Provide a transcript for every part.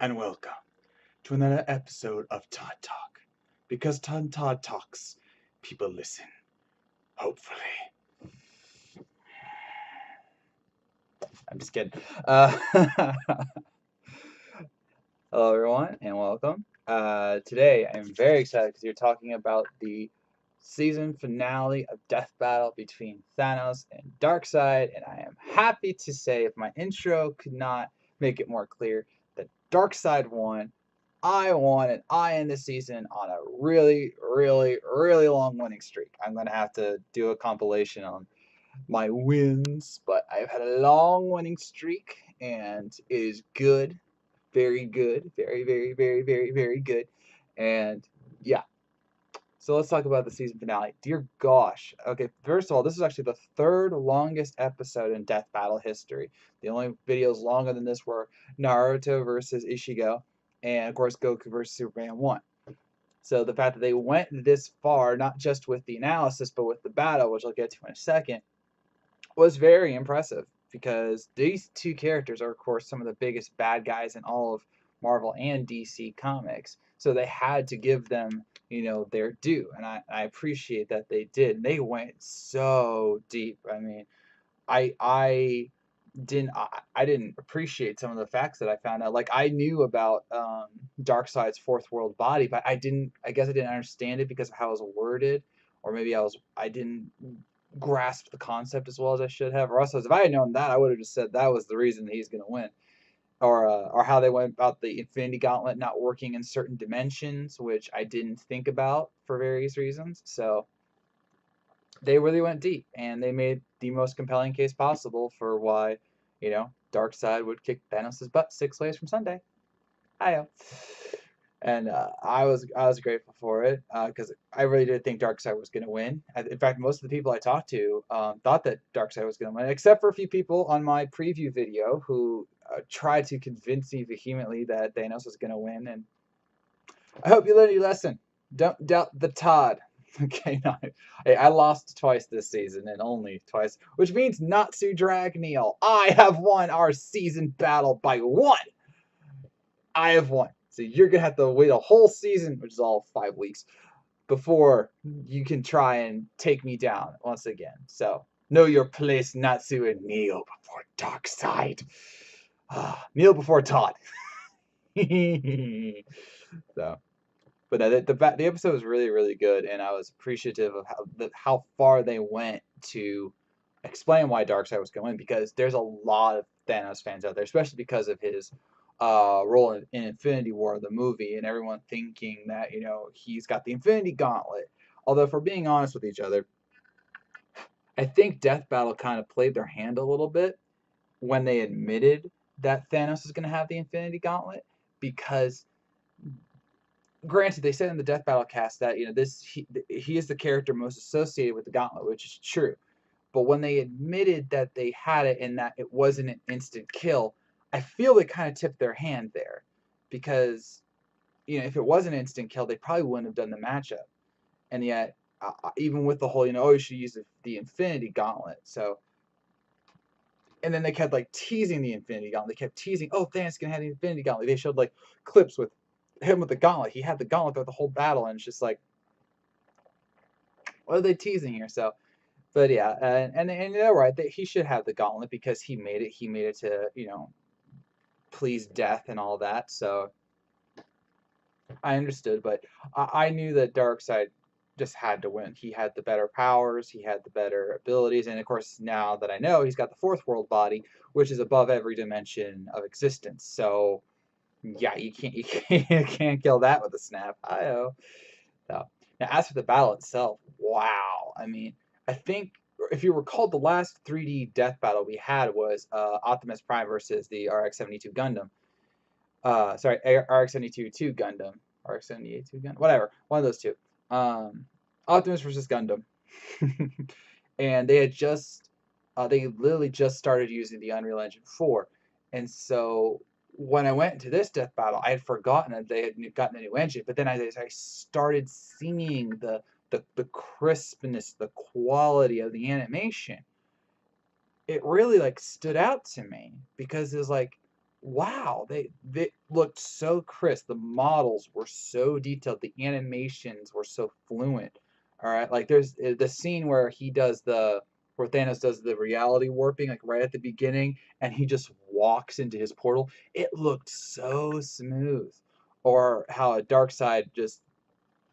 and welcome to another episode of Todd Talk. Because Todd talks, people listen. Hopefully. I'm just kidding. Hello, everyone, and welcome. Today, I'm very excited because you're talking about the season finale of Death Battle between Thanos and Darkseid, and I am happy to say, if my intro could not make it more clear, that Darkseid won. I won, and I end the season on a really, really, really long winning streak. I'm going to have to do a compilation on my wins, but I've had a long winning streak, and it is good, very good, very, very, very, very, very good. And yeah, so let's talk about the season finale. Dear gosh. Okay, first of all, this is actually the third longest episode in Death Battle history. The only videos longer than this were Naruto versus Ishigo, and of course Goku versus Superman 1. So the fact that they went this far, not just with the analysis, but with the battle, which I'll get to in a second, was very impressive because these two characters are, of course, some of the biggest bad guys in all of Marvel and DC comics. So they had to give them, their due, and I appreciate that they did. They went so deep. I mean, I didn't appreciate some of the facts that I found out. Like I knew about Darkseid's fourth world body, but I guess I didn't understand it because of how it was worded, or maybe I didn't grasp the concept as well as I should have. Or else, if I had known that, I would have just said that was the reason that he's going to win. Or how they went about the Infinity Gauntlet not working in certain dimensions, which I didn't think about for various reasons. So they really went deep, and they made the most compelling case possible for why, Darkseid would kick Thanos' butt 6 ways from Sunday. Hi. And I was grateful for it because I really did think Darkseid was going to win. In fact, most of the people I talked to thought that Darkseid was going to win, except for a few people on my preview video who tried to convince me vehemently that Thanos was going to win. And I hope you learned your lesson. Don't doubt the Todd. Okay, no, I lost twice this season, and only twice, which means Natsu Dragneel. I have won our season battle by 1. I have won. So you're gonna have to wait a whole season, which is all 5 weeks, before you can try and take me down once again. So know your place, Natsu, and kneel before Darkseid. Kneel before Todd. So, but the episode was really, really good, and I was appreciative of how far they went to explain why Darkseid was going, because there's a lot of Thanos fans out there, especially because of his role in Infinity War, the movie, and everyone thinking that he's got the Infinity Gauntlet. Although, if we're being honest with each other, I think Death Battle kind of played their hand a little bit when they admitted that Thanos is going to have the Infinity Gauntlet, because granted, they said in the Death Battle cast that he is the character most associated with the Gauntlet, which is true. But when they admitted that they had it and that it wasn't an instant kill, I feel they kind of tipped their hand there, because if it was an instant kill, they probably wouldn't have done the matchup. And yet, even with the whole oh, you should use the Infinity Gauntlet. So, and then they kept like teasing the Infinity Gauntlet. They kept teasing, oh, Thanos can have the Infinity Gauntlet. They showed like clips with him with the gauntlet. He had the gauntlet throughout the whole battle, and it's just like, what are they teasing here? So, but yeah, and they're right that he should have the gauntlet because he made it. He made it to please death and all that. So I understood, but I knew that Darkseid just had to win. He had the better powers, he had the better abilities, and of course, now that I know, he's got the fourth world body, which is above every dimension of existence. So yeah, you can't kill that with a snap. I-oh. So now, as for the battle itself, wow. I mean, I think if you recall, the last 3D death battle we had was Optimus Prime versus the RX-72 Gundam. Sorry, RX-72 2 Gundam, RX-78 2 Gundam, whatever, one of those two. Optimus versus Gundam, and they literally just started using the Unreal Engine 4, and so when I went to this death battle, I had forgotten that they had gotten a new engine, but then as I started seeing the crispness, the quality of the animation, it really like stood out to me, because it's like wow, they looked so crisp. The models were so detailed. The animations were so fluent. All right, like there's the scene where he does the where Thanos does the reality warping, like right at the beginning, and he just walks into his portal. It looked so smooth. Or how a Darkseid just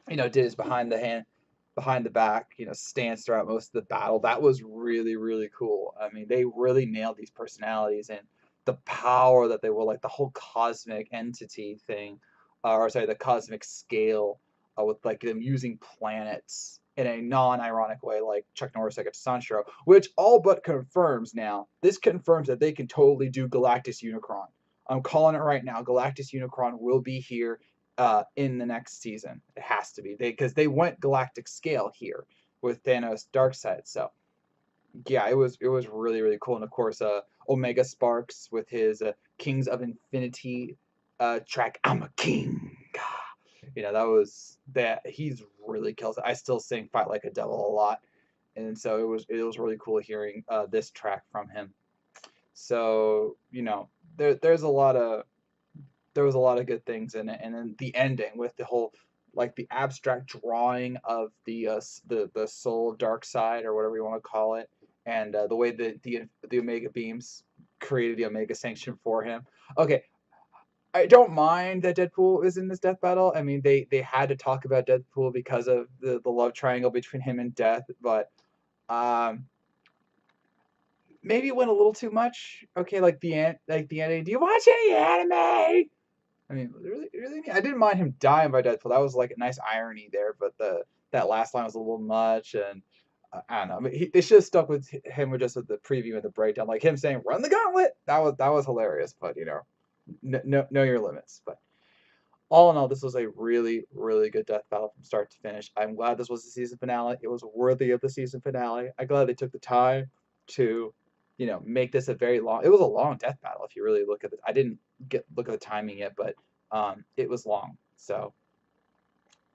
did his behind the back, stance throughout most of the battle. That was really, really cool. I mean, they really nailed these personalities and the power that they were like the whole cosmic entity thing, or sorry, the cosmic scale, with like them using planets in a non-ironic way, like Chuck Norris like at Sancho, which all but confirms now. This confirms that they can totally do Galactus Unicron. I'm calling it right now. Galactus Unicron will be here in the next season. It has to be because they went galactic scale here with Thanos Darkseid. So yeah, it was really really cool, and of course Omega Sparks with his Kings of Infinity track. I'm a king. That he's really kills it. I still sing Fight Like a Devil a lot, and so it was really cool hearing this track from him. So there's a lot of there was a lot of good things in it, and then the ending with the whole like the abstract drawing of the soul of Darkseid or whatever you want to call it, and the way that the Omega beams created the Omega Sanction for him. Okay, I don't mind that Deadpool is in this death battle. I mean, they had to talk about Deadpool because of the love triangle between him and Death, but um, maybe it went a little too much. Okay, like the ending. Do you watch any anime? I mean, really, I didn't mind him dying by Deadpool. That was like a nice irony there, but that last line was a little much, and I don't know. I mean, they should have stuck with him with just with the preview and the breakdown, like him saying "Run the gauntlet." That was hilarious, but know your limits. But all in all, this was a really, really good death battle from start to finish. I'm glad this was the season finale. It was worthy of the season finale. I'm glad they took the time to, make this a very long. It was a long death battle if you really look at it. I didn't look at the timing yet, but it was long, so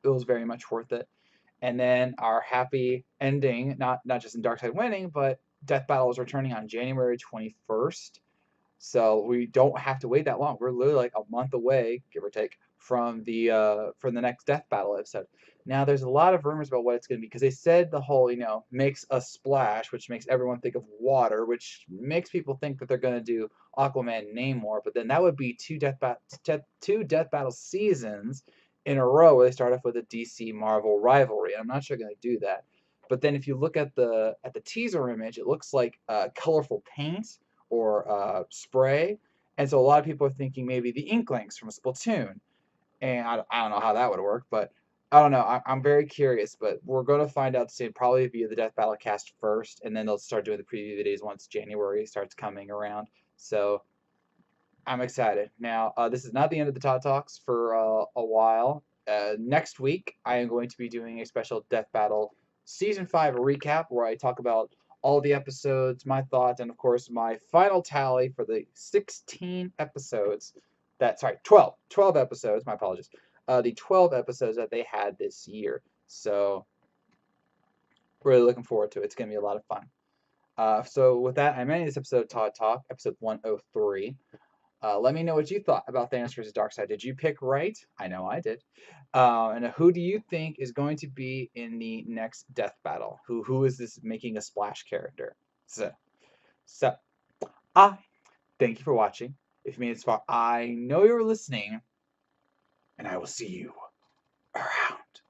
it was very much worth it. And then our happy ending, not just in Darkseid winning, but Death Battle is returning on January 21st. So we don't have to wait that long. We're literally like a month away, give or take, from the next Death Battle episode. Now there's a lot of rumors about what it's going to be because they said the whole makes a splash, which makes everyone think of water, which makes people think that they're going to do Aquaman and Namor. But then that would be two Death Battle seasons in a row where they start off with a DC Marvel rivalry. I'm not sure they're going to do that. But then if you look at the teaser image, it looks like colorful paint or spray. And so a lot of people are thinking maybe the Inklings from Splatoon. And I don't know how that would work, but I don't know. I'm very curious, but we're going to find out soon, probably via the Death Battle cast first, and then they'll start doing the preview videos once January starts coming around. So I'm excited. Now, this is not the end of the Todd Talks for a while. Next week, I am going to be doing a special Death Battle Season 5 recap where I talk about all the episodes, my thoughts, and of course, my final tally for the 16 episodes 12 episodes, my apologies. The 12 episodes that they had this year. So, really looking forward to it. It's going to be a lot of fun. So, with that, I'm ending this episode of Todd Talk, episode 103. Let me know what you thought about Thanos versus Darkseid. Did you pick right? I know I did. And who do you think is going to be in the next death battle? Who is this making a splash character? So I thank you for watching. If you made it this far, I know you're listening, and I will see you around.